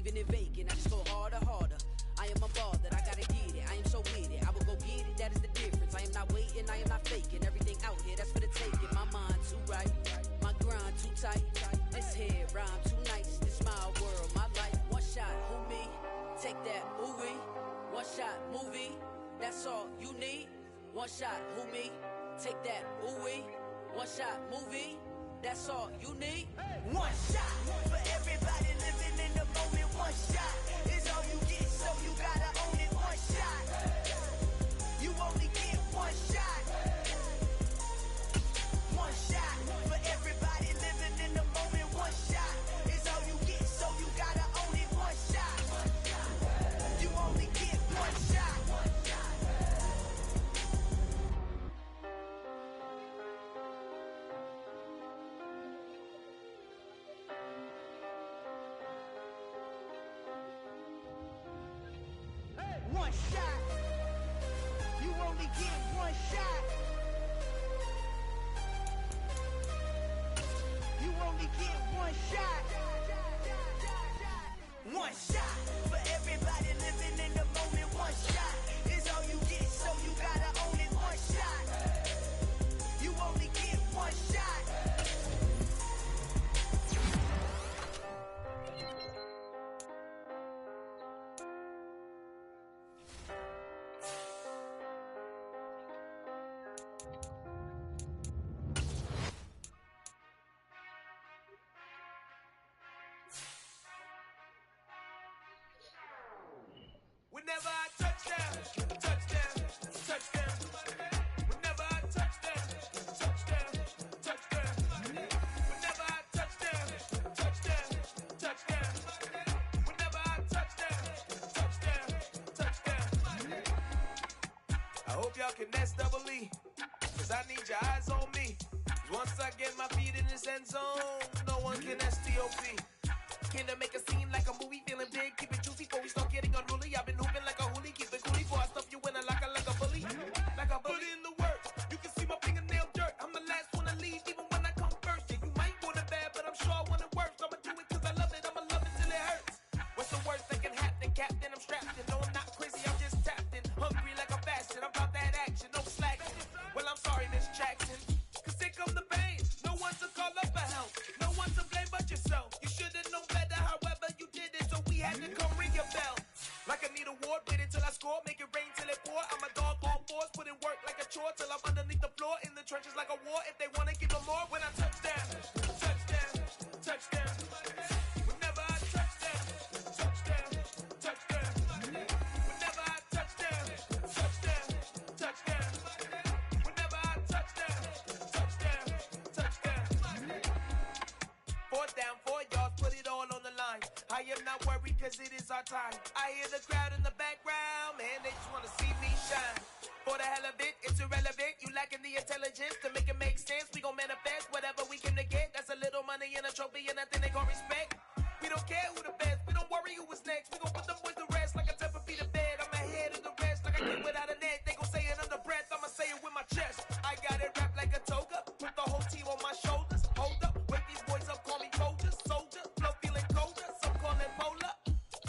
leaving it vacant. I just go harder, harder. I am a ball that I gotta get it. I am so with it. I will go get it. That is the difference. I am not waiting. I am not faking. Everything out here, that's for the taking. My mind too right. My grind too tight. This head rhyme too nice. This my world, my life. One shot, who me? Take that, ooh wee. One shot, movie. That's all you need. One shot, who me? Take that, ooh wee. One shot, movie. That's all you need. One shot for everybody living in the moment. One shot is all you get, so you gotta own it. One shot. You only get one shot. One shot for everybody living in the moment. One shot is all you get, so you gotta own it. One shot. You only get one shot. One shot. You only get one shot. You only get one shot. One shot for everybody living in the moment. One shot is all you get, so you gotta own it. One shot. You only get one shot. Whenever I touch down, touchdown, touchdown. Whenever I touch down, touchdown, touchdown. Whenever I touch down, touchdown, touchdown. Whenever I touch down, touchdown, touchdown. I hope y'all can nest double E, cause I need your eyes on me. Cause once I get my feet in this end zone, no one can STOP. Can I make a scene like a movie, feeling big, keep it juicy before we start getting unruly. I've been hooping like a hoolie, keep it coolie before I stuff you in a locker like a bully. Like a bully in the work, you can see my fingernail dirt. I'm the last one to leave, even when I come first. Yeah, you might want it bad, but I'm sure I want it worse. I'ma do it cause I love it, I'ma love it till it hurts. What's the worst that can happen, Captain? I'm strapped in, no I'm not crazy, I'm just tapped in. Hungry like I'm fasting, I'm about that action, no slacking. Well, I'm sorry, Miss Jackson, cause here come the pain. No one to call up for help, no one to blame but yourself. You should've known better, however you did it, so we had to come ring your bell. Like I need a award, wait until I score, make it rain till it pour. I'm a dog on force, put in work like a chore till I'm underneath the floor, in the trenches like a war. If they wanna give them more, when I touch down, touchdown, touchdown. Whenever I touch down, touchdown, touchdown. Whenever I touch down, touchdown, touchdown. Whenever I touch down, touchdown, touchdown. Fourth down, 4 yards, put it all on the line. I am not worried cause it is our time. I hear the crowd in the background, man, they just wanna see me shine. For the hell of it, it's irrelevant. You lacking the intelligence to make it make sense. We gon' manifest whatever we came to get. That's a little money and a trophy and nothing they gon' respect. We don't care who the best, we don't worry who was next. We gon' put them boys to rest like a 10 feet of bed. I'm ahead of the rest like I came without a net. They gon' say it under breath, I'ma say it with my chest. I got it wrapped like a toga, put the whole team on my shoulders. Hold up, wake these boys up, call me soldier, soldier. Flow feeling colder, some call it polar.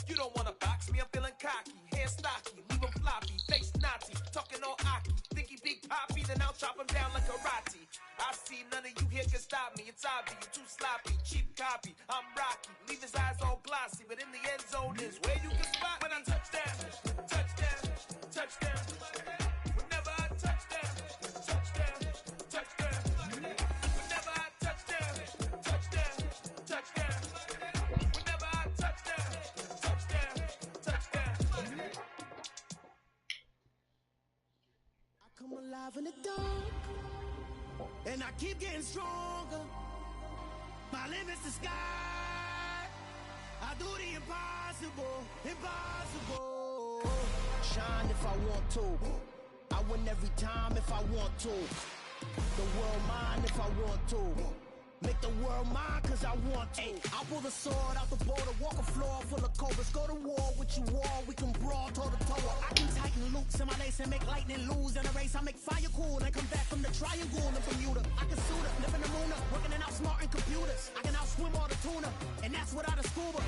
You don't wanna box me, I'm feeling cocky. Hair stocky, leave him floppy, face naughty. Talking all aki, think he big poppy, then I'll chop him down like karate. I see none of you here can stop me. It's obvious, you too sloppy, cheap copy. I'm Rocky, leave his eyes all glossy, but in the end zone is where you can spot when I touch down, touchdown, touchdown. Whenever I touch down, touchdown, touchdown. Whenever I touch down, touchdown, touchdown. Whenever I touch down, touchdown, touchdown. I come alive in the dark, and I keep getting stronger. My limit's the sky. I do the impossible, impossible. Shine if I want to. I win every time if I want to. The world mine if I want to. Make the world mine cause I want to. I'll pull the sword out the border, walk a floor full of cobras. Go to war with you all, we can brawl toe to toe. I can tighten loops in my lace and make lightning lose in a race. I make fire cool and come back from the triangle in Bermuda. I can suit up, live in the moon up, working and outsmarting computers. I can outswim all the tuna, and that's without a scuba.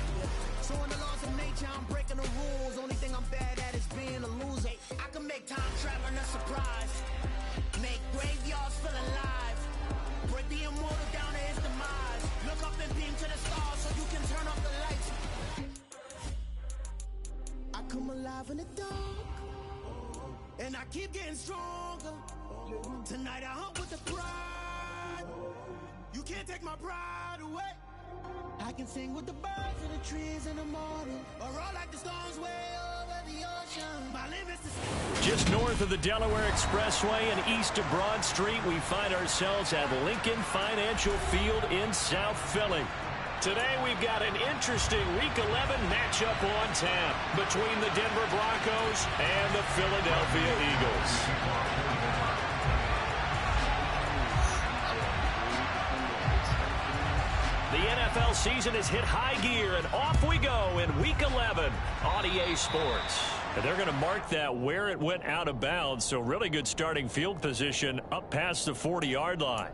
So in the laws of you, I'm breaking the rules. Only thing I'm bad at is being a loser. I can make time traveling a surprise. Make graveyards feel alive. Break the immortal down to his demise. Look up and beam to the stars so you can turn off the lights. I come alive in the dark, and I keep getting stronger. Tonight I hunt with the pride. You can't take my pride away. I can sing with the birds and the trees in the morning, or roll like the storms way over the ocean. My limits is just north of the Delaware Expressway and east of Broad Street, we find ourselves at Lincoln Financial Field in South Philly. Today we've got an interesting Week 11 matchup on tap between the Denver Broncos and the Philadelphia Eagles. The NFL season has hit high gear, and off we go in Week 11 on EA Sports. And they're going to mark that where it went out of bounds, so really good starting field position up past the 40-yard line.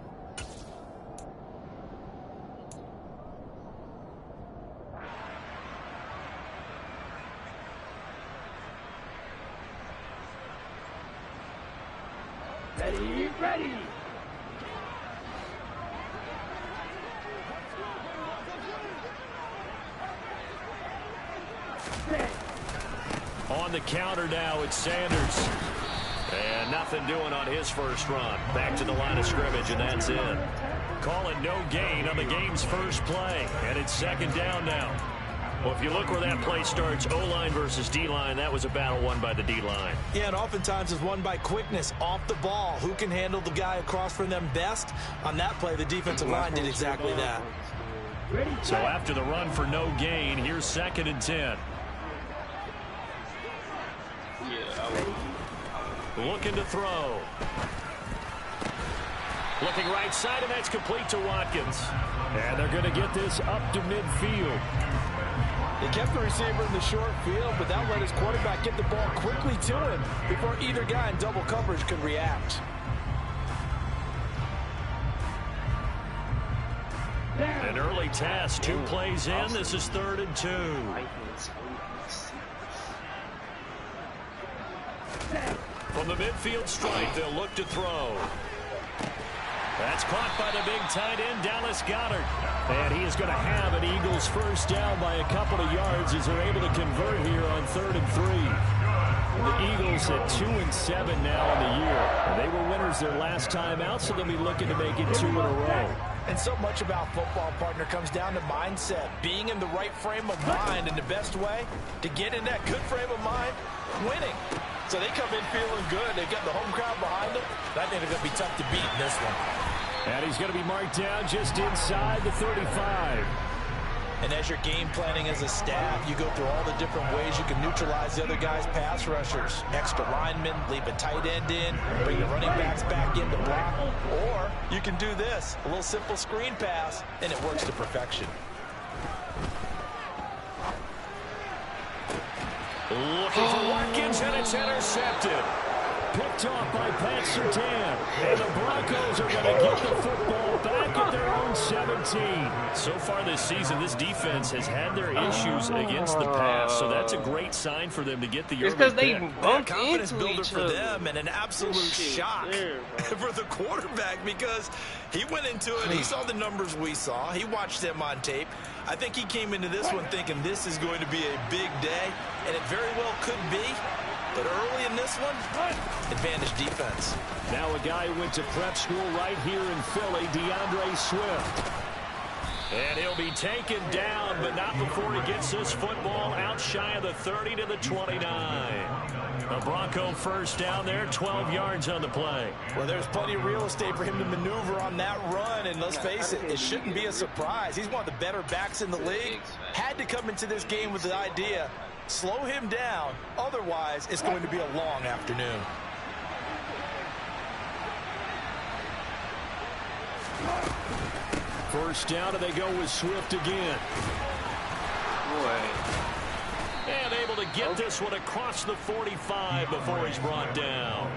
Ready. On the counter now, it's Sanders. And nothing doing on his first run. Back to the line of scrimmage, and that's it. Calling no gain on the game's first play. And it's second down now. Well, if you look where that play starts, O-line versus D-line, that was a battle won by the D-line. Yeah, and oftentimes it's won by quickness off the ball. Who can handle the guy across from them best? On that play, the defensive line did exactly that. So after the run for no gain, here's 2nd and 10. Looking to throw. Looking right side, and that's complete to Watkins. And they're going to get this up to midfield. They kept the receiver in the short field, but that let his quarterback get the ball quickly to him before either guy in double coverage could react. An early task, 2 plays in. This is 3rd and 2. From the midfield stripe, they'll look to throw. That's caught by the big tight end, Dallas Goedert. And he is going to have an Eagles first down by a couple of yards as they're able to convert here on 3rd and 3. The Eagles at 2-7 now in the year. They were winners their last time out, so they'll be looking to make it 2 in a row. And so much about football, partner, comes down to mindset. Being in the right frame of mind, and the best way to get in that good frame of mind, winning. So they come in feeling good. They've got the home crowd behind them. I think they're going to be tough to beat in this one. And he's going to be marked down just inside the 35. And as you're game planning as a staff, you go through all the different ways you can neutralize the other guy's pass rushers. Extra linemen, leave a tight end in, bring the running backs back in to block. Or you can do this, a little simple screen pass, and it works to perfection. Looking for Watkins, and it's intercepted. Picked off by Pat Surtain. And the Broncos are going to get the football back at their own 17. So far this season, this defense has had their issues against the pass, so that's a great sign for them to get the early It's because they pick. bumped Confidence into builder each for other. them, and an absolute shock for the quarterback, because he went into it, he saw the numbers we saw, he watched them on tape. I think he came into this one thinking this is going to be a big day, and it very well could be. But early in this one, advantage defense. Now a guy who went to prep school right here in Philly, DeAndre Swift. And he'll be taken down, but not before he gets this football out shy of the 30 to the 29. A Bronco first down there, 12 yards on the play. Well, there's plenty of real estate for him to maneuver on that run, and let's face it, it shouldn't be a surprise. He's one of the better backs in the league. Had to come into this game with the idea, slow him down, otherwise it's going to be a long afternoon. First down, and they go with Swift again. And able to get this one across the 45 before he's brought down.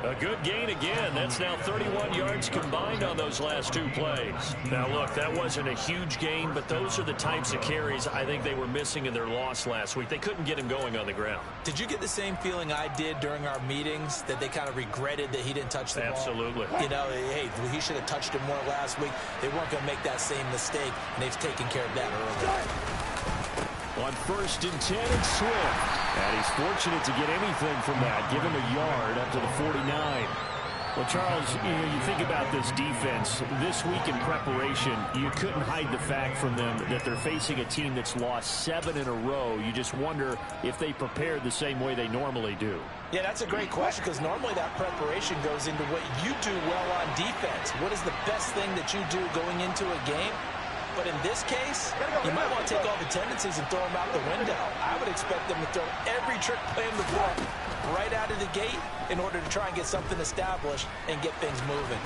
A good gain again. That's now 31 yards combined on those last 2 plays. Now, look, that wasn't a huge gain, but those are the types of carries I think they were missing in their loss last week. They couldn't get him going on the ground. Did you get the same feeling I did during our meetings, that they kind of regretted that he didn't touch the ball? Absolutely. You know, hey, he should have touched him more last week. They weren't going to make that same mistake, and they've taken care of that early. On 1st and 10, it's Swift. And he's fortunate to get anything from that. Give him a yard up to the 49. Well, Charles, you think about this defense. This week in preparation, you couldn't hide the fact from them that they're facing a team that's lost 7 in a row. You just wonder if they prepared the same way they normally do. Yeah, that's a great question, because normally that preparation goes into what you do well on defense. What is the best thing that you do going into a game? But in this case, you might want to take all the tendencies and throw them out the window. I would expect them to throw every trick play in the book right out of the gate in order to try and get something established and get things moving.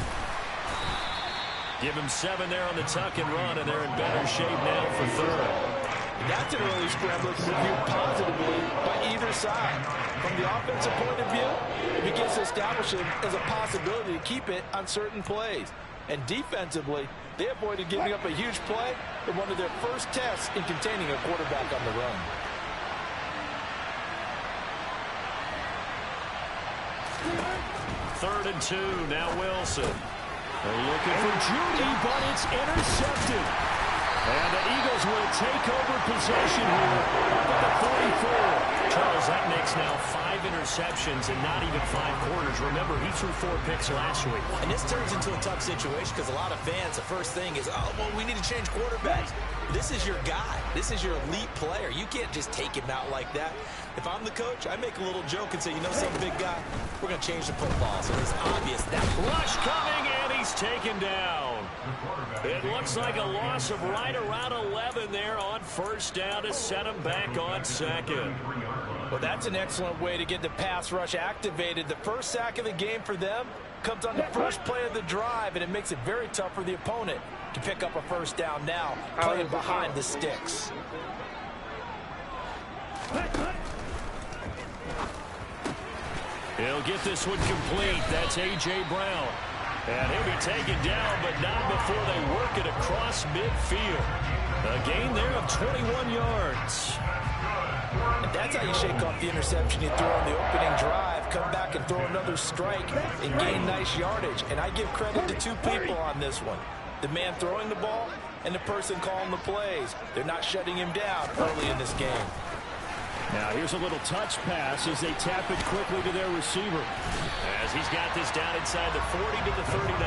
Give him 7 there on the tuck and run, and they're in better shape now for 3rd. That's an early scramble that can be viewed positively by either side. From the offensive point of view, it begins to establish it as a possibility to keep it on certain plays. And defensively, they avoided giving up a huge play in one of their first tests in containing a quarterback on the run. Third and 2, now Wilson. They're looking for Judy, but it's intercepted. And the Eagles will take over possession here up at the 44. Charles, that makes now 5 interceptions and not even 5 quarters. Remember, he threw 4 picks last week. And this turns into a tough situation because a lot of fans, the first thing is, oh, well, we need to change quarterbacks. This is your guy. This is your elite player. You can't just take him out like that. If I'm the coach, I make a little joke and say, you know, some big guy, we're going to change the football. So it's obvious that rush coming, and he's taken down. It looks like a loss of right around 11 there on 1st down to set him back on 2nd. Well, that's an excellent way to get the pass rush activated. The first sack of the game for them comes on the first play of the drive, and it makes it very tough for the opponent to pick up a 1st down now, playing behind the sticks. He'll get this one complete. That's A.J. Brown. And he'll be taken down, but not before they work it across midfield. A gain there of 21 yards. And that's how you shake off the interception you throw on the opening drive, come back and throw another strike and gain nice yardage. And I give credit to 2 people on this one. The man throwing the ball and the person calling the plays. They're not shutting him down early in this game. Now here's a little touch pass as they tap it quickly to their receiver. As he's got this down inside the 40 to the 39.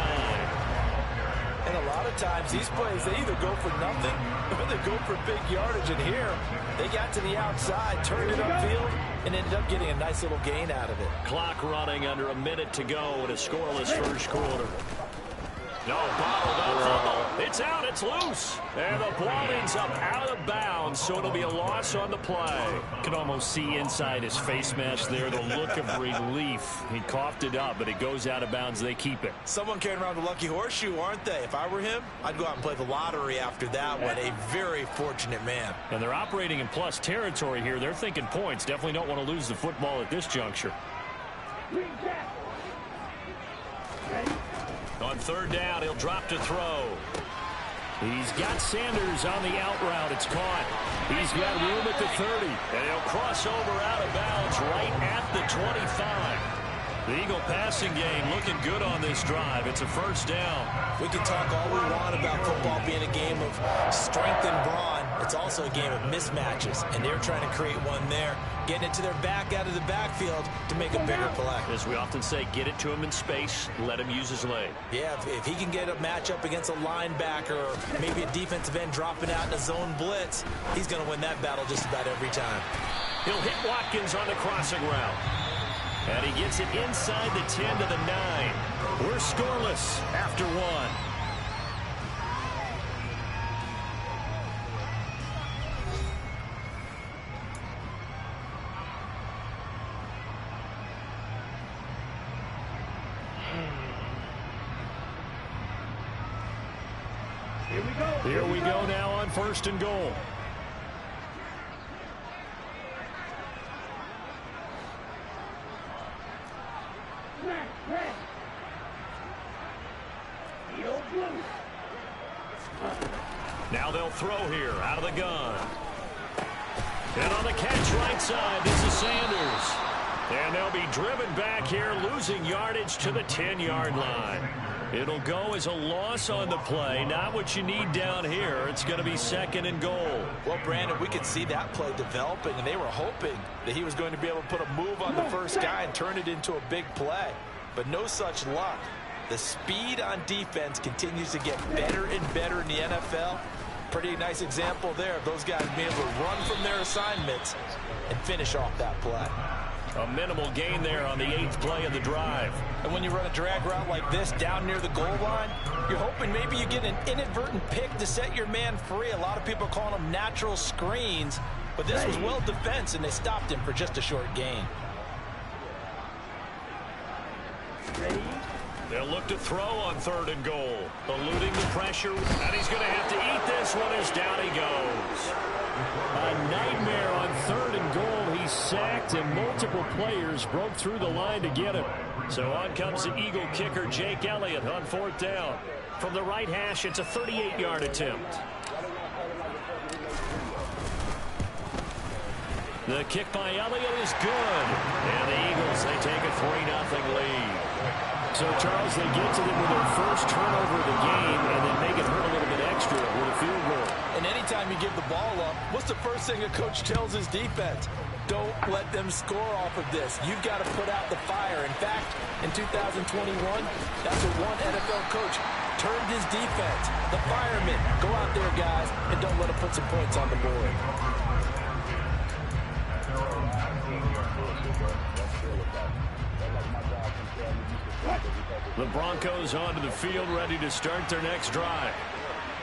And a lot of times these plays, they either go for nothing or they go for big yardage. And here, they got to the outside, turned it upfield, and ended up getting a nice little gain out of it. Clock running under a minute to go in a scoreless first quarter. No, bottled up fumble. It's out, it's loose. And the ball ends up out of bounds, so it'll be a loss on the play. Can almost see inside his face mask there the look of relief. He coughed it up, but it goes out of bounds. They keep it. Someone carrying around the lucky horseshoe, aren't they? If I were him, I'd go out and play the lottery after that one. A very fortunate man. And they're operating in plus territory here. They're thinking points. Definitely don't want to lose the football at this juncture. On 3rd down, he'll drop to throw. He's got Sanders on the out route. It's caught. He's got room at the 30. And he'll cross over out of bounds right at the 25. The Eagle passing game looking good on this drive. It's a 1st down. We can talk all we want about football being a game of strength and brawn. It's also a game of mismatches, and they're trying to create one there, getting it to their back out of the backfield to make a bigger play. As we often say, get it to him in space, let him use his leg. Yeah, if he can get a matchup against a linebacker or maybe a defensive end dropping out in a zone blitz, he's going to win that battle just about every time. He'll hit Watkins on the crossing route. And he gets it inside the 10 to the 9. We're scoreless after 1. Here we go now on 1st and goal. throw here out of the gun. And on the catch right side, this is Sanders. And they'll be driven back here, losing yardage to the 10-yard line. It'll go as a loss on the play. Not what you need down here. It's going to be 2nd and goal. Well, Brandon, we could see that play developing, and they were hoping that he was going to be able to put a move on the first guy and turn it into a big play. But no such luck. The speed on defense continues to get better and better in the NFL. Pretty nice example there of those guys being able to run from their assignments and finish off that play. A minimal gain there on the 8th play of the drive. And when you run a drag route like this down near the goal line, you're hoping maybe you get an inadvertent pick to set your man free. A lot of people call them natural screens, but this was well defense, and they stopped him for just a short gain. They'll look to throw on 3rd and goal. Eluding the pressure, and he's going to have to eat this one as down he goes. A nightmare on 3rd and goal. He's sacked, and multiple players broke through the line to get him. So on comes the Eagle kicker, Jake Elliott, on 4th down. From the right hash, it's a 38-yard attempt. The kick by Elliott is good. And the Eagles, they take a 3-0 lead. So, Charles, they get to them with their first turnover of the game and then make it hurt a little bit extra with a field goal. And anytime you give the ball up, what's the first thing a coach tells his defense? Don't let them score off of this. You've got to put out the fire. In fact, in 2021, that's what one NFL coach termed his defense. The firemen. Go out there, guys, and don't let them put some points on the board. The Broncos onto the field, ready to start their next drive.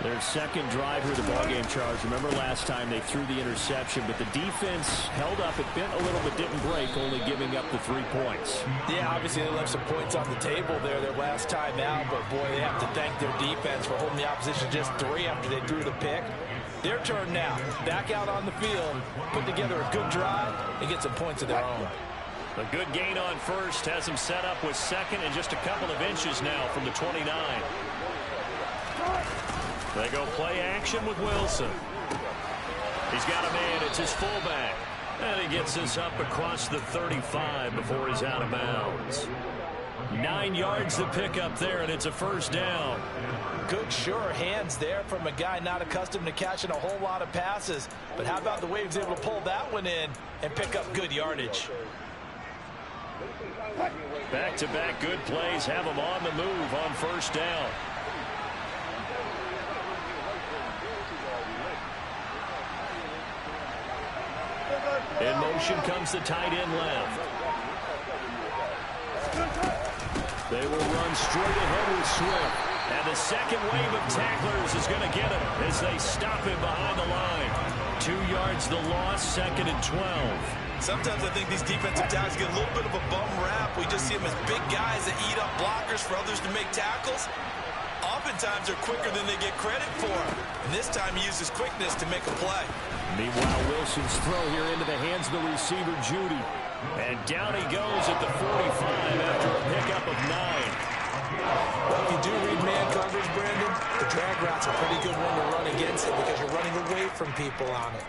Their second drive here of the ballgame, Charles. Remember last time they threw the interception, but the defense held up. It bent a little but didn't break, only giving up the 3 points. Yeah, obviously they left some points on the table there their last time out, but boy, they have to thank their defense for holding the opposition just 3 after they threw the pick. Their turn now. Back out on the field, put together a good drive, and get some points of their own. A good gain on first has him set up with 2nd and just a couple of inches now from the 29. They go play action with Wilson. He's got a man. It's his fullback. And he gets this up across the 35 before he's out of bounds. 9 yards to pick up there, and it's a 1st down. Good, sure hands there from a guy not accustomed to catching a whole lot of passes. But how about the way he was able to pull that one in and pick up good yardage? Back-to-back good plays have him on the move on 1st down. In motion comes the tight end left. They will run straight ahead with Swift. And the second wave of tacklers is going to get him as they stop him behind the line. 2 yards the loss, 2nd and 12. Sometimes I think these defensive tackles get a little bit of a bum rap. We just see them as big guys that eat up blockers for others to make tackles. Oftentimes they're quicker than they get credit for. And this time he uses quickness to make a play. Meanwhile, Wilson's throw here into the hands of the receiver, Judy. And down he goes at the 45 after a pickup of 9. Well, if you do read man coverage, Brandon, the drag route's a pretty good one to run against it because you're running away from people on it.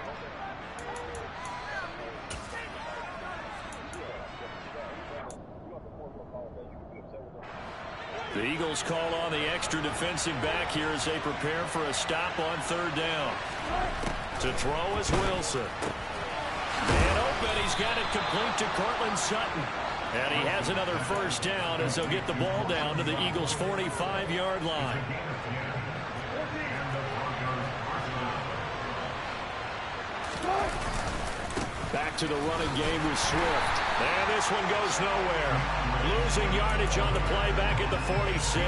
The Eagles call on the extra defensive back here as they prepare for a stop on 3rd down. To throw is Wilson. And open, he's got it complete to Cortland Sutton. And he has another 1st down as they'll get the ball down to the Eagles' 45-yard line. Back to the running game with Swift. And this one goes nowhere. Losing yardage on the play back at the 46.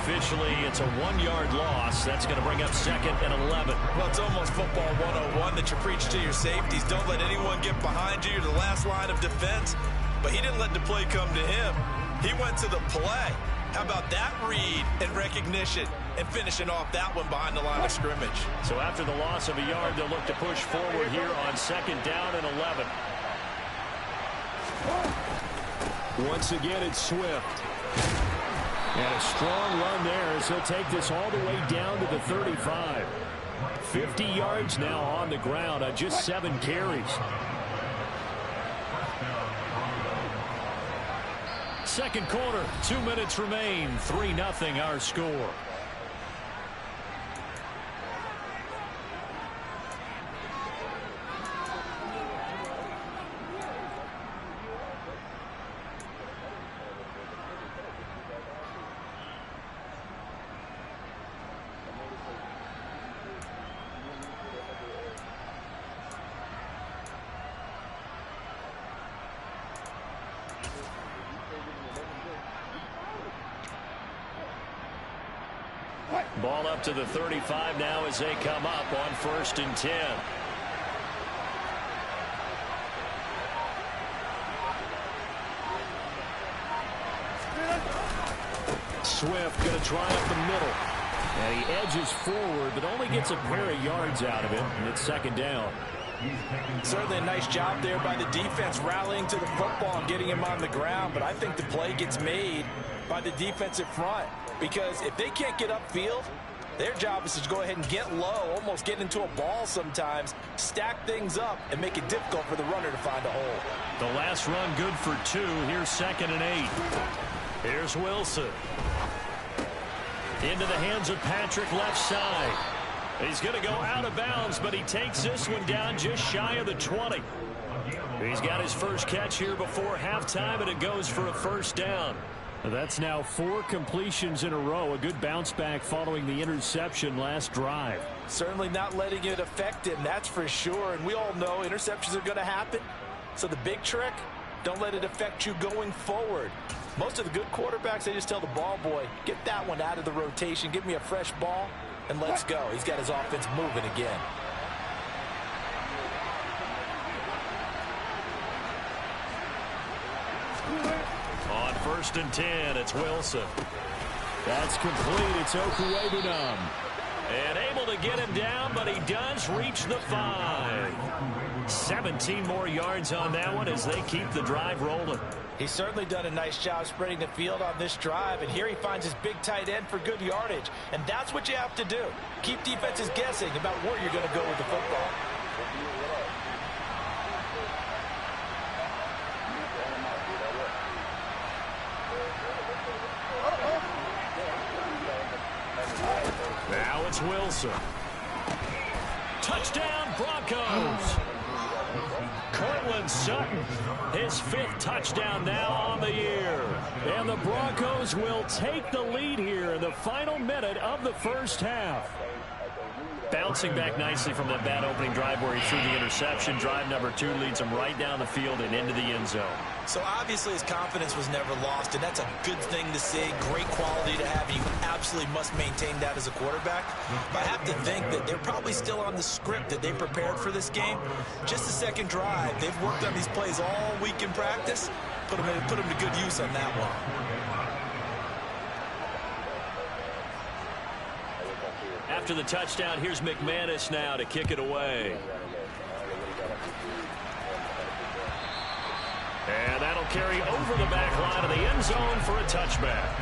Officially, it's a 1-yard loss. That's going to bring up 2nd and 11. Well, it's almost football 101 that you preach to your safeties. Don't let anyone get behind you. You're the last line of defense. But he didn't let the play come to him. He went to the play. How about that read and recognition and finishing off that one behind the line of scrimmage? So after the loss of a yard, they'll look to push forward here on 2nd down and 11. Once again, it's Swift. And a strong run there as he'll take this all the way down to the 35. 50 yards now on the ground on just 7 carries. Second quarter, 2 minutes remain. 3-0 our score. Ball up to the 35 now as they come up on 1st and 10. Swift going to try up the middle. And he edges forward, but only gets a pair of yards out of it, and it's 2nd down. Certainly a nice job there by the defense rallying to the football and getting him on the ground, but I think the play gets made by the defensive front, because if they can't get upfield, their job is to go ahead and get low, almost get into a ball sometimes, stack things up, and make it difficult for the runner to find a hole. The last run good for 2. Here's 2nd and 8. Here's Wilson. Into the hands of Patrick left side. He's going to go out of bounds, but he takes this one down just shy of the 20. He's got his first catch here before halftime, and it goes for a 1st down. That's now 4 completions in a row. A good bounce back following the interception last drive. Certainly not letting it affect him, that's for sure. And we all know interceptions are going to happen. So the big trick, don't let it affect you going forward. Most of the good quarterbacks, they just tell the ball boy, get that one out of the rotation, give me a fresh ball, and let's go. He's got his offense moving again. On 1st and 10, it's Wilson. That's complete. It's Wk11. And able to get him down, but he does reach the 5. 17 more yards on that one as they keep the drive rolling. He's certainly done a nice job spreading the field on this drive, and here he finds his big tight end for good yardage. And that's what you have to do. Keep defenses guessing about where you're going to go with the football. Now it's Wilson. Touchdown, Broncos. Cortland Sutton, his 5th touchdown now on the year. And the Broncos will take the lead here in the final minute of the 1st half. Bouncing back nicely from that bad opening drive where he threw the interception. Drive number 2 leads him right down the field and into the end zone. So obviously his confidence was never lost, and that's a good thing to see. Great quality to have. You absolutely must maintain that as a quarterback. But I have to think that they're probably still on the script that they prepared for this game. Just the 2nd drive. They've worked on these plays all week in practice. Put them to good use on that one. After the touchdown, here's McManus now to kick it away. And that'll carry over the back line of the end zone for a touchback.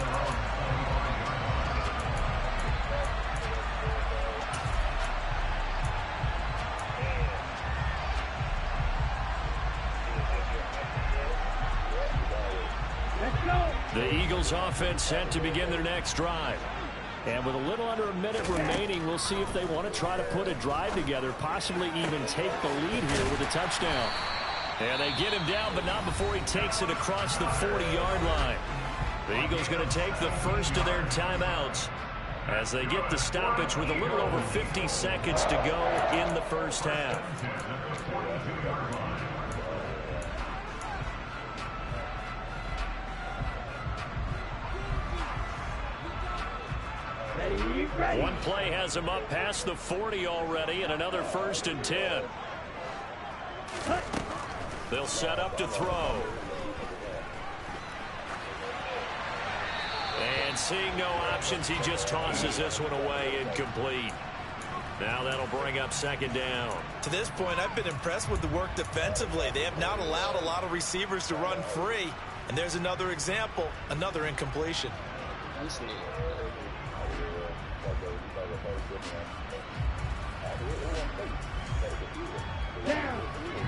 The Eagles offense set to begin their next drive. And with a little under a minute remaining, we'll see if they want to try to put a drive together, possibly even take the lead here with a touchdown. And they get him down, but not before he takes it across the 40-yard line. The Eagles going to take the first of their timeouts as they get the stoppage with a little over 50 seconds to go in the 1st half. Ready. One play has him up past the 40 already, and another 1st and 10. They'll set up to throw. And seeing no options, he just tosses this one away, incomplete. Now that'll bring up 2nd down. To this point, I've been impressed with the work defensively. They have not allowed a lot of receivers to run free. And there's another example, another incompletion.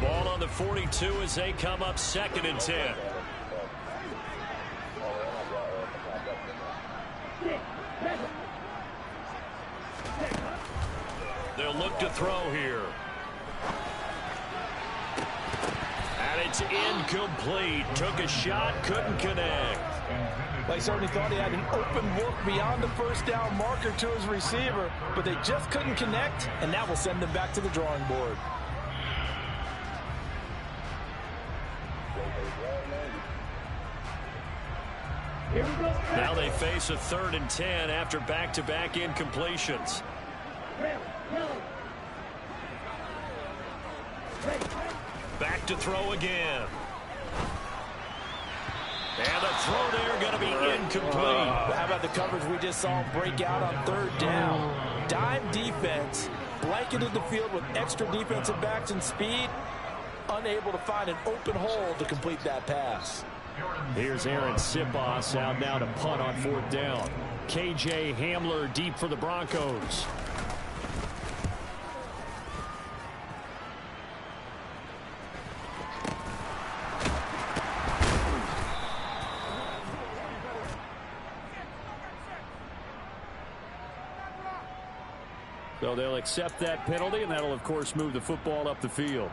Ball on the 42 as they come up 2nd and 10. They'll look to throw here. And it's incomplete. Took a shot, couldn't connect. They certainly thought he had an open look beyond the first down marker to his receiver, but they just couldn't connect, and that will send them back to the drawing board. Now they face a 3rd and 10 after back-to-back incompletions. Back to throw again. And the throw there going to be incomplete. How about the coverage we just saw him break out on 3rd down? Dime defense, blanketed the field with extra defensive backs and speed, unable to find an open hole to complete that pass. Here's Aaron Sipos out now to punt on 4th down. KJ Hamler deep for the Broncos. So they'll accept that penalty, and that'll, of course, move the football up the field.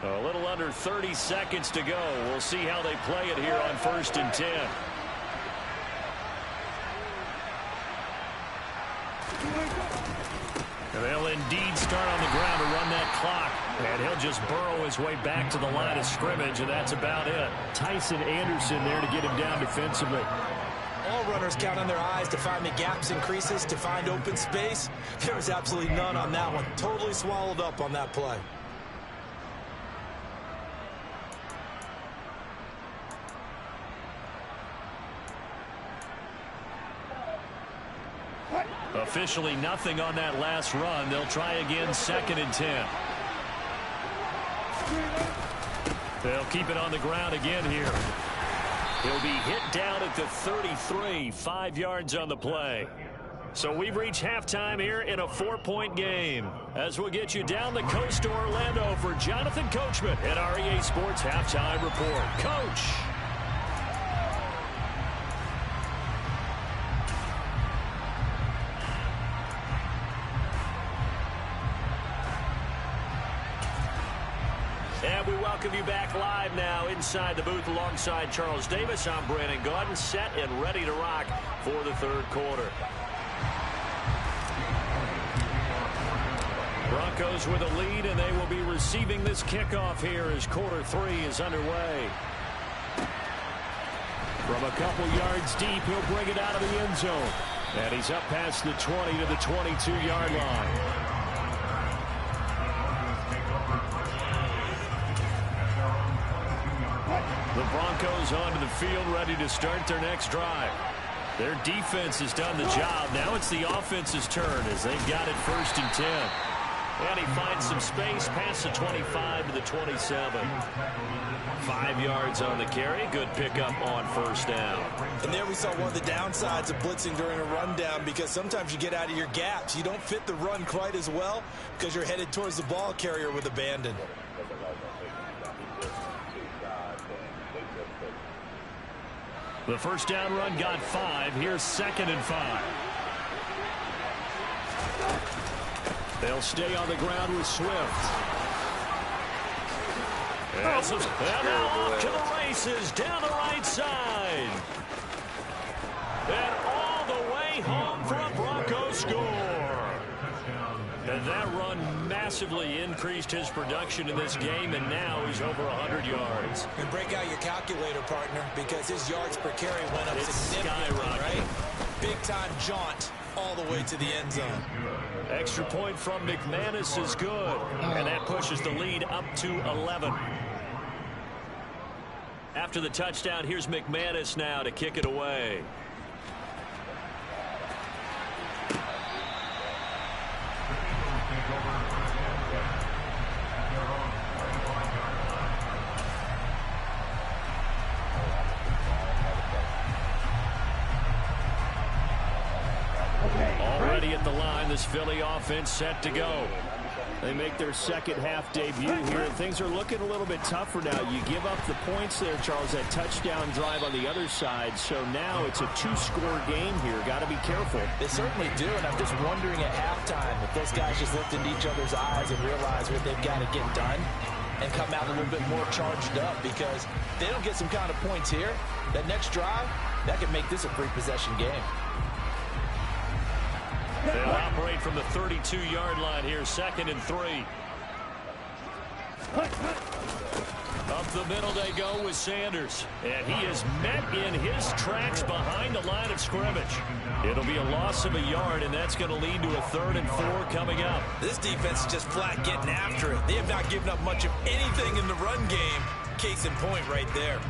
A little under 30 seconds to go. We'll see how they play it here on 1st and 10. And they'll indeed start on the ground to run that clock. And he'll just burrow his way back to the line of scrimmage, and that's about it. Tyson Anderson there to get him down defensively. All runners count on their eyes to find the gaps and creases, to find open space. There was absolutely none on that one. Totally swallowed up on that play. Officially nothing on that last run. They'll try again 2nd and 10. They'll keep it on the ground again here. He'll be hit down at the 33, 5 yards on the play. So we've reached halftime here in a 4-point game. As we'll get you down the coast to Orlando for Jonathan Coachman at our EA Sports Halftime Report. Coach. And we welcome you back live now inside the booth alongside Charles Davis. I'm Brandon Gaudin, set and ready to rock for the 3rd quarter. Broncos with a lead, and they will be receiving this kickoff here as quarter 3 is underway. From a couple yards deep, he'll bring it out of the end zone. And he's up past the 20 to the 22-yard line. The Broncos onto the field, ready to start their next drive. Their defense has done the job. Now it's the offense's turn as they've got it 1st and 10. And he finds some space past the 25 to the 27. 5 yards on the carry. Good pickup on 1st down. And there we saw one of the downsides of blitzing during a rundown, because sometimes you get out of your gaps. You don't fit the run quite as well because you're headed towards the ball carrier with abandon. The 1st down run got 5. Here's 2nd and 5. They'll stay on the ground with Swift. And now off to the races down the right side. And all the way home for a Bronco score. And that run massively increased his production in this game, and now he's over 100 yards. And break out your calculator, partner, because his yards per carry went up significantly, skyrocketed. right? Big-time jaunt all the way to the end zone. Extra point from McManus is good, and that pushes the lead up to 11. After the touchdown, here's McManus now to kick it away. and this Philly offense set to go. They make their second half debut here. Things are looking a little bit tougher now. You give up the points there, Charles, that touchdown drive on the other side. So now it's a 2-score game here. Got to be careful. They certainly do, and I'm just wondering at halftime if those guys just looked into each other's eyes and realize what they've got to get done and come out a little bit more charged up, because if they don't get some kind of points here, that next drive, that could make this a 3-possession game. They'll operate from the 32-yard line here, 2nd and 3. Up the middle they go with Sanders. And he is met in his tracks behind the line of scrimmage. It'll be a loss of a yard, and that's going to lead to a 3rd and 4 coming up. This defense is just flat getting after it. They have not given up much of anything in the run game. Case in point right there.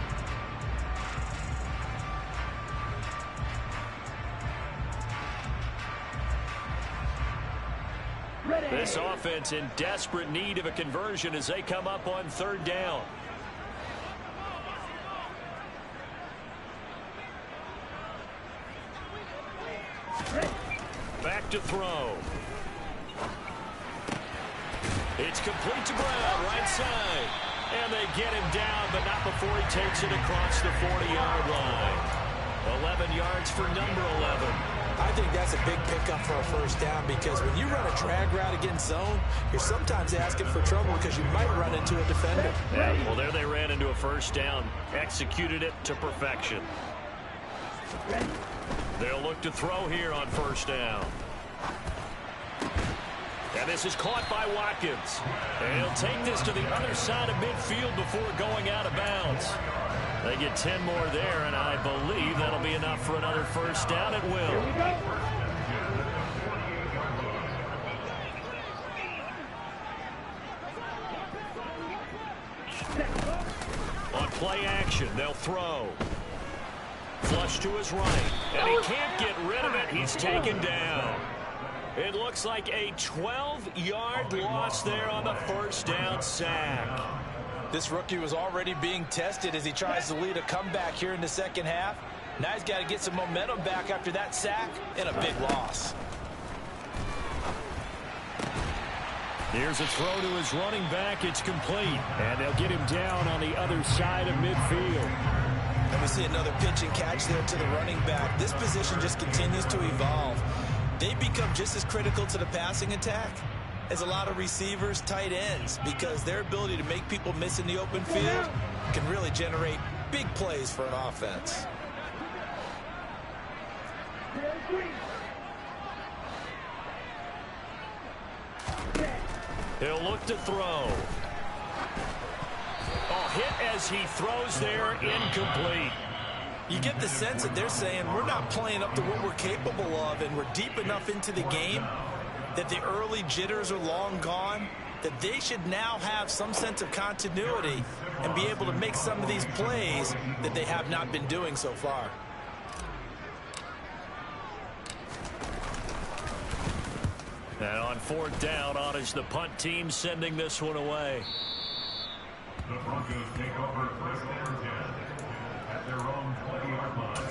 This offense in desperate need of a conversion as they come up on 3rd down. Back to throw. It's complete to Brown, right side. And they get him down, but not before he takes it across the 40-yard line. 11 yards for number 11. I think that's a big pickup for a first down, because when you run a drag route against zone, you're sometimes asking for trouble because you might run into a defender. Yeah, well, there they ran into a first down, executed it to perfection. They'll look to throw here on 1st down. And this is caught by Watkins. And he'll take this to the other side of midfield before going out of bounds. They get 10 more there, and I believe that'll be enough for another first down. It will. On play action, they'll throw. Flush to his right, and he can't get rid of it. He's taken down. It looks like a 12-yard loss there on the first down sack. This rookie was already being tested as he tries to lead a comeback here in the second half. Now he's got to get some momentum back after that sack and a big loss. Here's a throw to his running back. It's complete. And they'll get him down on the other side of midfield. And we see another pitch and catch there to the running back. This position just continues to evolve. They become just as critical to the passing attack as a lot of receivers, tight ends, because their ability to make people miss in the open field can really generate big plays for an offense. He'll look to throw. Oh, hit as he throws there, incomplete. You get the sense that they're saying we're not playing up to what we're capable of, and we're deep enough into the game that the early jitters are long gone, that they should now have some sense of continuity and be able to make some of these plays that they have not been doing so far. And on 4th down, on is the punt team sending this one away. The Broncos take over 1st and 10 at their own 20-yard line.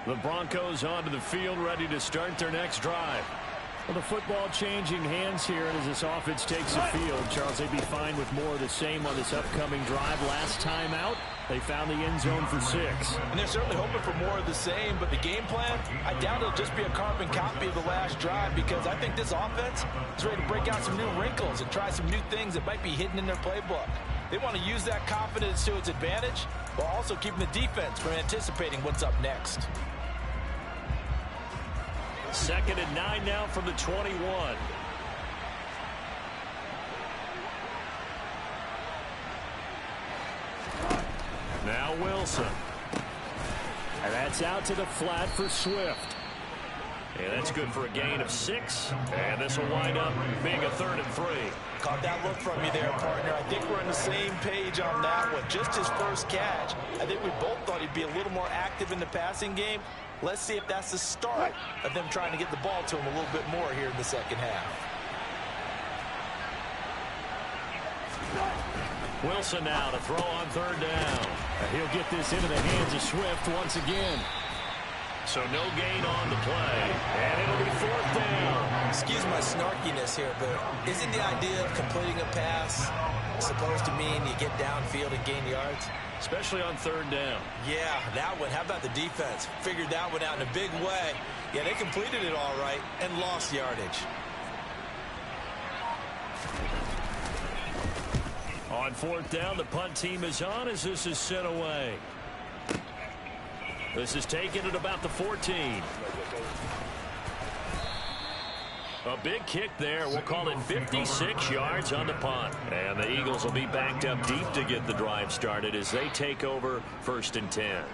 The Broncos onto the field, ready to start their next drive. Well, the football changing hands here, and as this offense takes the field, Charles, they'd be fine with more of the same on this upcoming drive. Last time out, they found the end zone for 6. And they're certainly hoping for more of the same, but the game plan, I doubt it'll just be a carbon copy of the last drive, because I think this offense is ready to break out some new wrinkles and try some new things that might be hidden in their playbook. They want to use that confidence to its advantage while also keeping the defense from anticipating what's up next. 2nd and 9 now from the 21. Now Wilson. And that's out to the flat for Swift. And that's good for a gain of 6. And this will wind up being a 3rd and 3. Caught that look from you there, partner. I think we're on the same page on that one. Just his first catch. I think we both thought he'd be a little more active in the passing game. Let's see if that's the start of them trying to get the ball to him a little bit more here in the second half. Wilson now to throw on 3rd down. He'll get this into the hands of Swift once again. So no gain on the play, and it'll be 4th down. Excuse my snarkiness here, but isn't the idea of completing a pass supposed to mean you get downfield and gain yards? Especially on 3rd down. Yeah, that one. How about the defense? Figured that one out in a big way. Yeah, they completed it all right and lost yardage. On 4th down, the punt team is on as this is sent away. This is taken at about the 14. A big kick there. We'll call it 56 yards on the punt. And the Eagles will be backed up deep to get the drive started as they take over 1st and 10.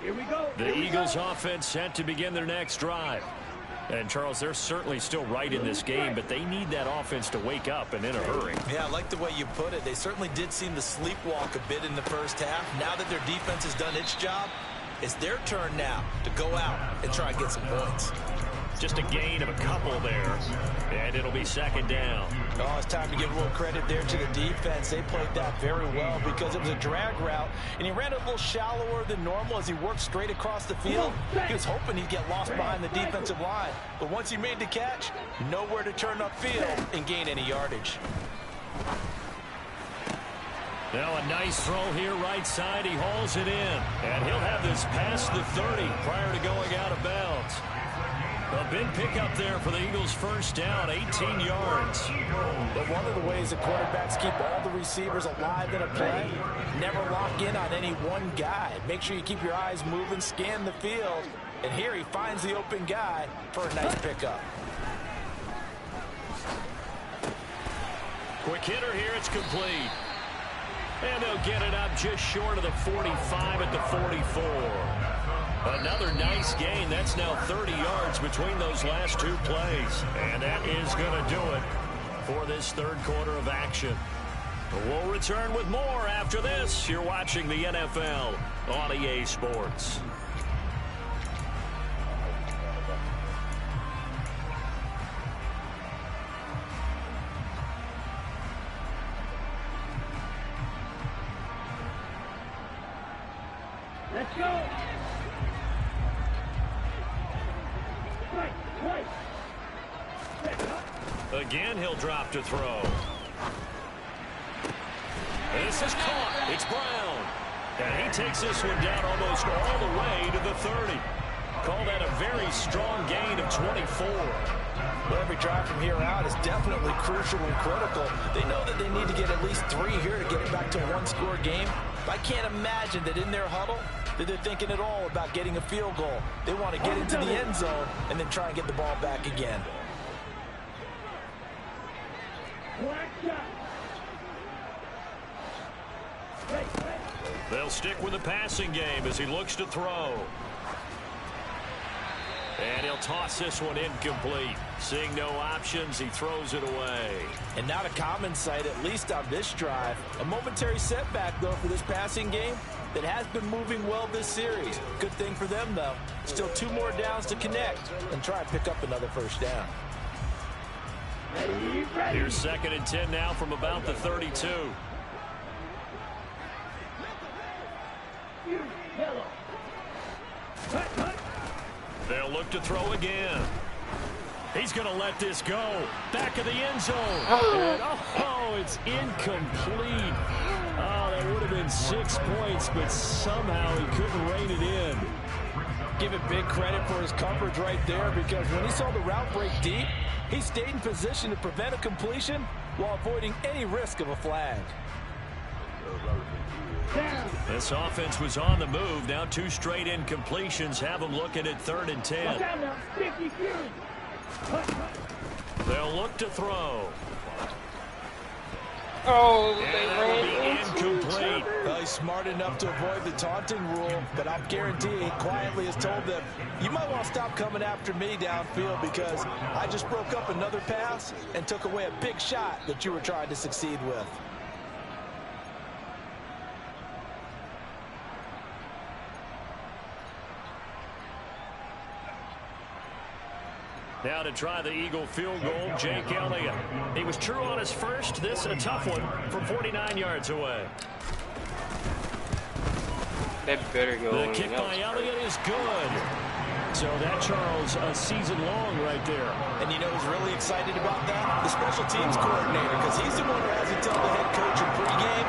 Here we go. The Eagles offense set to begin their next drive. And, Charles, they're certainly still right in this game, but they need that offense to wake up and in a hurry. Yeah, I like the way you put it. They certainly did seem to sleepwalk a bit in the first half. Now that their defense has done its job, it's their turn now to go out and try and get some points. Just a gain of a couple there, and it'll be 2nd down. Oh, it's time to give a little credit there to the defense. They played that very well because it was a drag route, and he ran a little shallower than normal as he worked straight across the field. He was hoping he'd get lost behind the defensive line, but once he made the catch, nowhere to turn upfield and gain any yardage. Now a nice throw here right side. He hauls it in, and he'll have this past the 30 prior to going out of bounds. A big pickup there for the Eagles' 1st down, 18 yards. But one of the ways the quarterbacks keep all the receivers alive in a play, never lock in on any one guy. Make sure you keep your eyes moving, scan the field, and here he finds the open guy for a nice pickup. Quick hitter here, it's complete. And they'll get it up just short of the 45 at the 44. Another nice gain. That's now 30 yards between those last 2 plays. And that is going to do it for this 3rd quarter of action. We'll return with more after this. You're watching the NFL on EA Sports. Let's go. Again, he'll drop to throw. This is caught. It's Brown. And he takes this one down almost all the way to the 30. Call that a very strong gain of 24. But every drive from here out is definitely crucial and critical. They know that they need to get at least 3 here to get it back to a 1-score game. But I can't imagine that in their huddle that they're thinking at all about getting a field goal. They want to get into the end zone and then try and get the ball back again. They'll stick with the passing game as he looks to throw. And he'll toss this one incomplete. Seeing no options, he throws it away. And not a common sight, at least on this drive. A momentary setback, though, for this passing game that has been moving well this series. Good thing for them, though. Still 2 more downs to connect and try and pick up another 1st down. Here's 2nd and 10 now from about the 32. They'll look to throw again. He's going to let this go. Back of the end zone. And, it's incomplete. Oh, that would have been 6 points, but somehow he couldn't rein it in. Give it big credit for his coverage right there, because when he saw the route break deep, he stayed in position to prevent a completion while avoiding any risk of a flag. This offense was on the move. Now 2 straight incompletions have them looking at 3rd and 10. They'll look to throw. Oh, and they ran incomplete. Well, he's smart enough to avoid the taunting rule, but I'll guarantee he quietly has told them, you might want to stop coming after me downfield because I just broke up another pass and took away a big shot that you were trying to succeed with. Now to try the Eagle field goal, Jake Elliott. He was true on his first. This a tough one from 49 yards away. That better go. The kick by Elliott is good. So that, Charles, a season long right there. And you know who's really excited about that? The special teams coordinator, because he's the one who has to tell the head coach in pregame,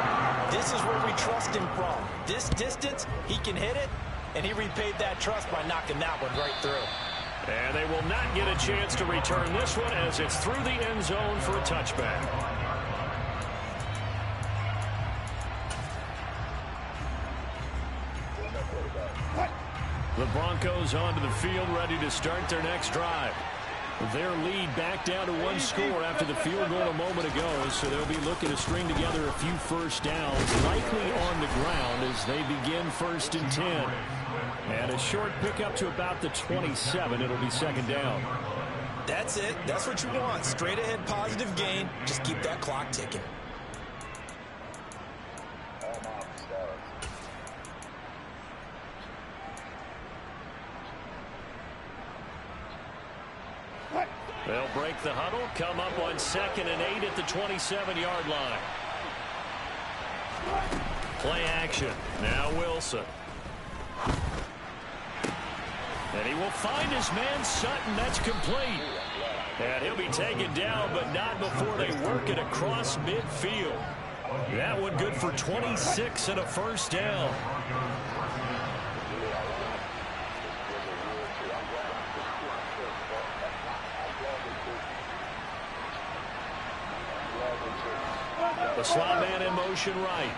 this is where we trust him from. This distance, he can hit it, and he repaid that trust by knocking that one right through. And they will not get a chance to return this one as it's through the end zone for a touchback. The Broncos onto the field, ready to start their next drive. Their lead back down to one score after the field goal a moment ago, so they'll be looking to string together a few first downs, likely on the ground as they begin 1st and 10. And a short pickup to about the 27. It'll be 2nd down. That's it. That's what you want. Straight ahead positive gain. Just keep that clock ticking. They'll break the huddle, come up on 2nd and 8 at the 27-yard line. Play action. Now Wilson. And he will find his man Sutton. That's complete. And he'll be taken down, but not before they work it across midfield. That one good for 26 and a first down. The slot man in motion right.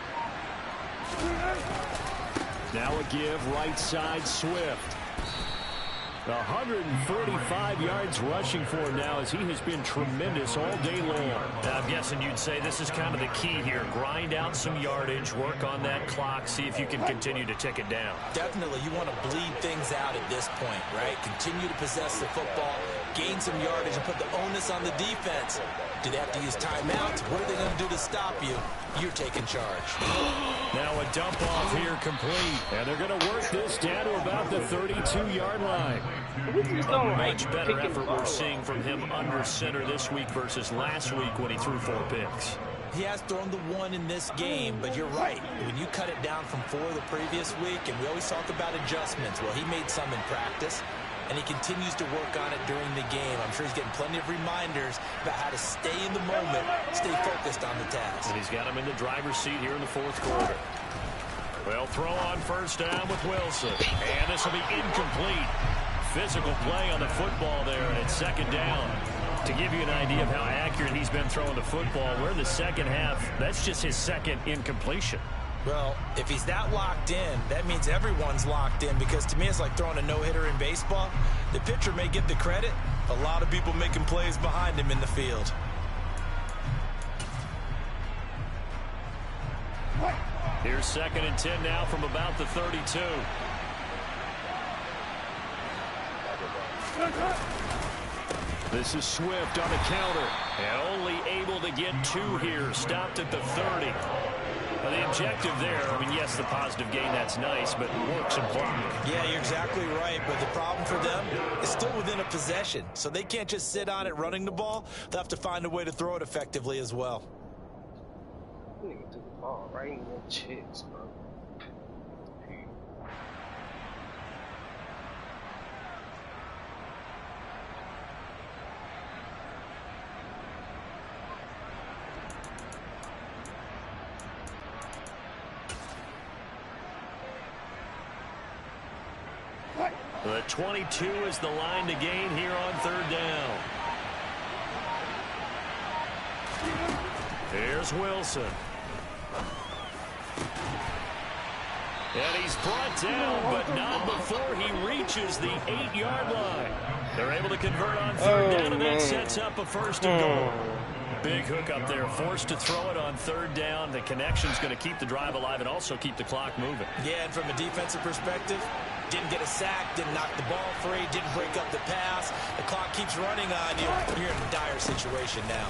Now a give right side Swift. 145 yards rushing for him now as he has been tremendous all day long. I'm guessing you'd say this is kind of the key here. Grind out some yardage, work on that clock, see if you can continue to tick it down. Definitely, you want to bleed things out at this point, right? Continue to possess the football, gain some yardage, and put the onus on the defense. Do they have to use timeouts? What are they going to do to stop you? You're taking charge. Now a dump off here complete. And they're going to work this down to about the 32-yard line. Much better effort we're seeing from him under center this week versus last week when he threw 4 picks. He has thrown the 1 in this game, but you're right. When you cut it down from 4 the previous week, and we always talk about adjustments, well, he made some in practice, and he continues to work on it during the game. I'm sure he's getting plenty of reminders about how to stay in the moment, stay focused on the task. And he's got him in the driver's seat here in the 4th quarter. Well, throw on first down with Wilson. And this will be incomplete. Physical play on the football there, and it's 2nd down. To give you an idea of how accurate he's been throwing the football, we're in the second half. That's just his 2nd incompletion. Well, if he's that locked in, that means everyone's locked in, because to me it's like throwing a no-hitter in baseball. The pitcher may get the credit. A lot of people making plays behind him in the field. Here's 2nd and 10 now from about the 32. This is Swift on the counter. And only able to get 2 here. Stopped at the 30. Well, the objective there, I mean, yes, the positive gain, that's nice, but work some clock. Yeah, you're exactly right, but the problem for them is still within a possession, so they can't just sit on it running the ball. They'll have to find a way to throw it effectively as well. Nigga took the ball right in their chest, bro. The 22 is the line to gain here on 3rd down. Here's Wilson. And he's brought down, but not before he reaches the 8-yard line. They're able to convert on 3rd down, and that sets up a 1st and goal. Big hook up there, forced to throw it on 3rd down. The connection's going to keep the drive alive and also keep the clock moving. Yeah, and from a defensive perspective, didn't get a sack, didn't knock the ball free, didn't break up the pass. The clock keeps running on you. You're in a dire situation now.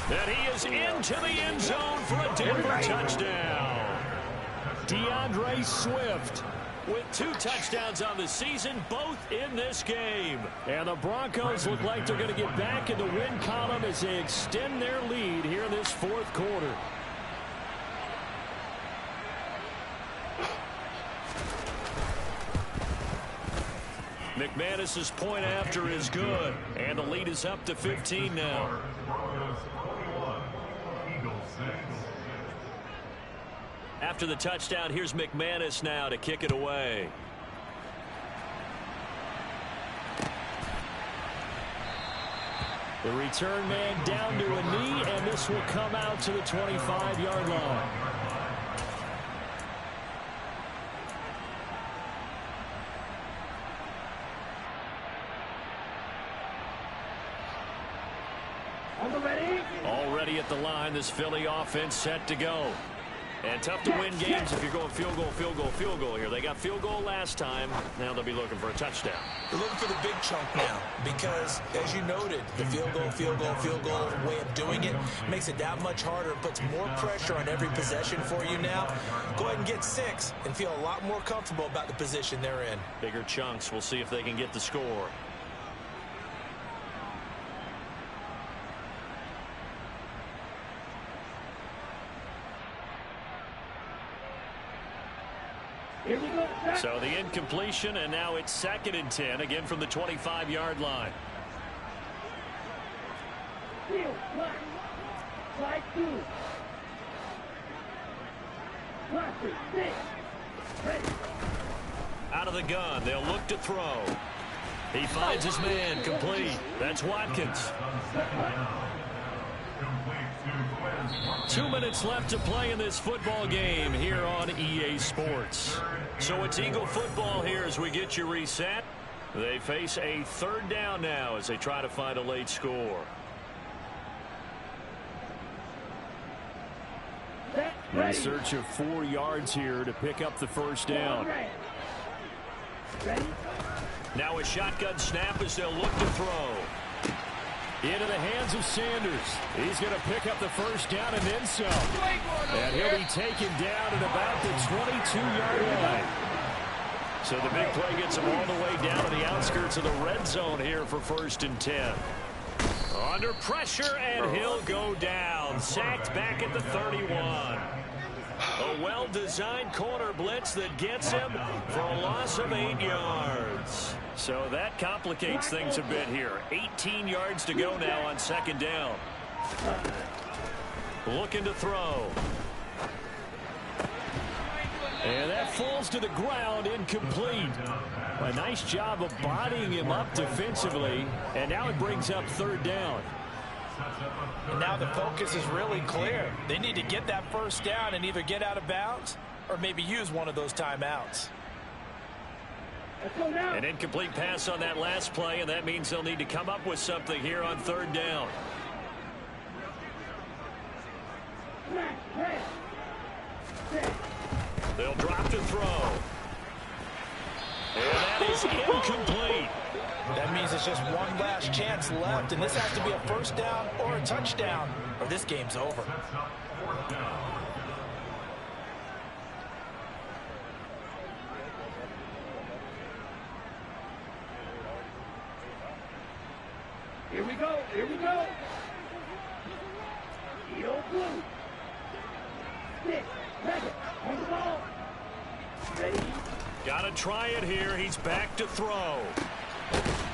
And he is into the end zone for a Denver touchdown. DeAndre Swift with 2 touchdowns on the season, both in this game. And the Broncos look like they're going to get back in the win column as they extend their lead here in this 4th quarter. McManus's point after is good, and the lead is up to 15 now. After the touchdown, here's McManus now to kick it away. The return man down to a knee, and this will come out to the 25-yard line. Already at the line, this Philly offense set to go. And tough to win games if you're going field goal, field goal, field goal here. They got field goal last time. Now they'll be looking for a touchdown. They're looking for the big chunk now because, as you noted, the field goal way of doing it makes it that much harder. It puts more pressure on every possession for you now. Go ahead and get 6 and feel a lot more comfortable about the position they're in. Bigger chunks. We'll see if they can get the score. So the incompletion, and now it's 2nd and 10, again from the 25-yard line. Out of the gun, they'll look to throw. He finds his man, complete. That's Watkins. 2 minutes left to play in this football game here on EA Sports. So it's Eagle football here as we get you reset. They face a 3rd down now as they try to find a late score. In search of 4 yards here to pick up the 1st down. Now a shotgun snap as they'll look to throw. Into the hands of Sanders. He's going to pick up the 1st down and then some. And he'll be taken down at about the 22-yard line. So the big play gets him all the way down to the outskirts of the red zone here for 1st and 10. Under pressure, and he'll go down. Sacked back at the 31. A well-designed corner blitz that gets him for a loss of 8 yards. So that complicates things a bit here. 18 yards to go now on 2nd down. Looking to throw. And that falls to the ground, incomplete. A nice job of bodying him up defensively. And now it brings up 3rd down. And now the focus is really clear. They need to get that 1st down and either get out of bounds or maybe use one of those timeouts. An incomplete pass on that last play, and that means they'll need to come up with something here on 3rd down. They'll drop to throw. And that is incomplete. That means it's just one last chance left, and this has to be a 1st down or a touchdown, or this game's over. Here we go, here we go. Heel blue. 6 seconds on the ball. Ready. Gotta try it here. He's back to throw.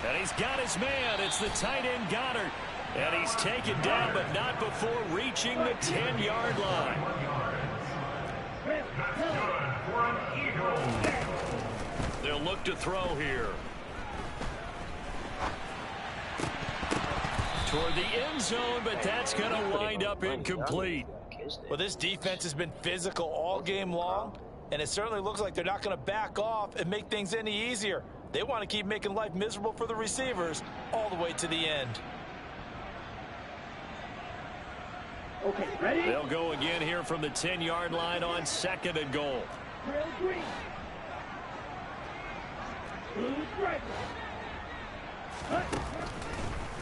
And he's got his man. It's the tight end Goddard. And he's taken down, but not before reaching the 10-yard line. They'll look to throw here. Toward the end zone, but that's going to wind up incomplete. Well, this defense has been physical all game long, and it certainly looks like they're not going to back off and make things any easier. They want to keep making life miserable for the receivers all the way to the end. Okay, ready? They'll go again here from the 10-yard line on 2nd and goal. Trail green. Blue stripe.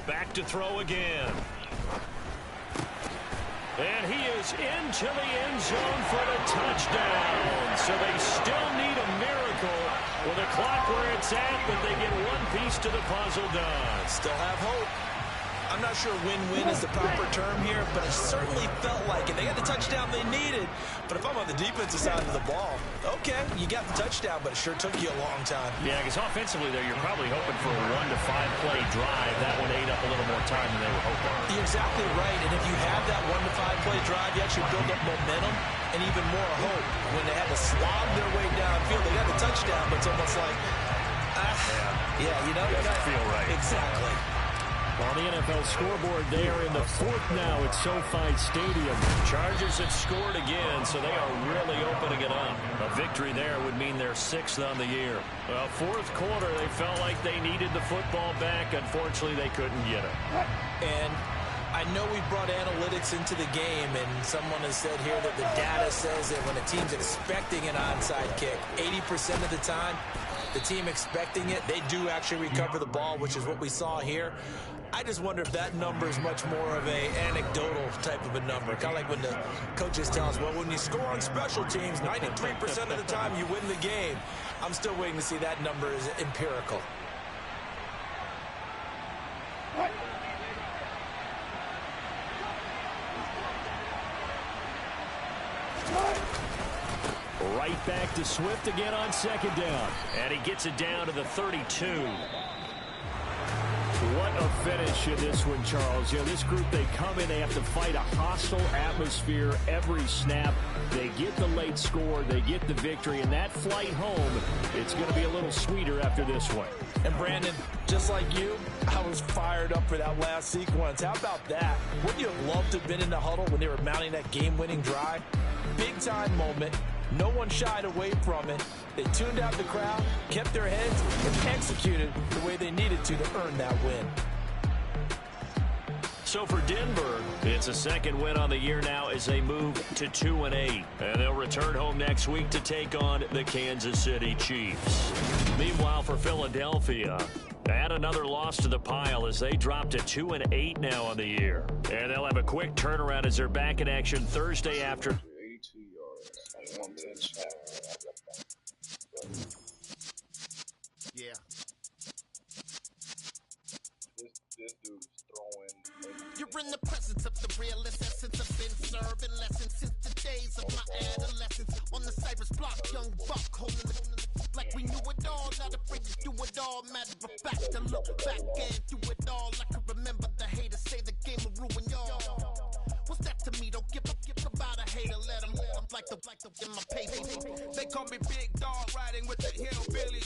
Back to throw again. And he is into the end zone for the touchdown. So they still need a miracle with the clock where it's at, but they get one piece to the puzzle done. Still have hope. I'm not sure win-win is the proper term here, but it certainly felt like it. They got the touchdown they needed, But if I'm on the defensive side of the ball, okay, you got the touchdown, but it sure took you a long time. Yeah, because offensively there, you're probably hoping for a 1 to 5 play drive. That one ate up a little more time than they were hoping. You're exactly right, and if you have that 1 to 5 play drive, you actually build up momentum and even more hope. When they had to slog their way downfield, they got the touchdown, but it's almost like, Doesn't feel right. Exactly. On the NFL scoreboard, they are in the fourth now at SoFi Stadium. Chargers have scored again, so they are really opening it up. A victory there would mean they're 6th on the year. Well, fourth quarter, they felt like they needed the football back. Unfortunately, they couldn't get it. And I know we brought analytics into the game, and someone has said here that the data says that when a team's expecting an onside kick, 80% of the time, the team expecting it, they do actually recover the ball, which is what we saw here. I just wonder if that number is much more of a anecdotal type of a number. Kind of like when the coaches tell us, well, when you score on special teams, 93% of the time you win the game. I'm still waiting to see that number is empirical. Right back to Swift again on second down. And he gets it down to the 32. What a finish in this one, Charles. You know, this group, they come in, they have to fight a hostile atmosphere every snap. They get the late score, they get the victory, and that flight home, it's going to be a little sweeter after this one. And Brandon, just like you, I was fired up for that last sequence. How about that? Wouldn't you have loved to have been in the huddle when they were mounting that game-winning drive? Big-time moment. No one shied away from it. They tuned out the crowd, kept their heads, and executed the way they needed to earn that win. So for Denver, it's a second win on the year now as they move to 2-8. And they'll return home next week to take on the Kansas City Chiefs. Meanwhile, for Philadelphia, add another loss to the pile as they drop to 2-8 now on the year. And they'll have a quick turnaround as they're back in action Thursday after. 82 yards on one pitch. Yeah. This dude is throwing. You're in the presence of the realest essence. I've been serving lessons since the days of my adolescence. On the Cypress block, young buck holding it like we knew it all. Not afraid to do it all. Matter of fact, to look back and do it all. I can remember the haters say the game will ruin y'all. What's that to me? Don't give about a hater. Let them like the in my paper. They call me Big Dog, riding with the hillbilly.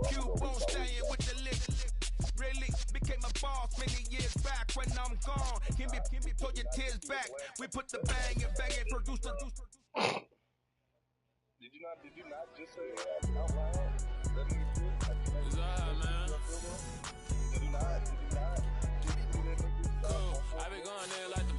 Q-Bone staying with the lick. Really became a boss many years back. When I'm gone, give me, pull your tears back. We put the bang and produce the. Did you not just say that out loud? That nigga did? It's alright, man. Did you not? Cool. I been going there like the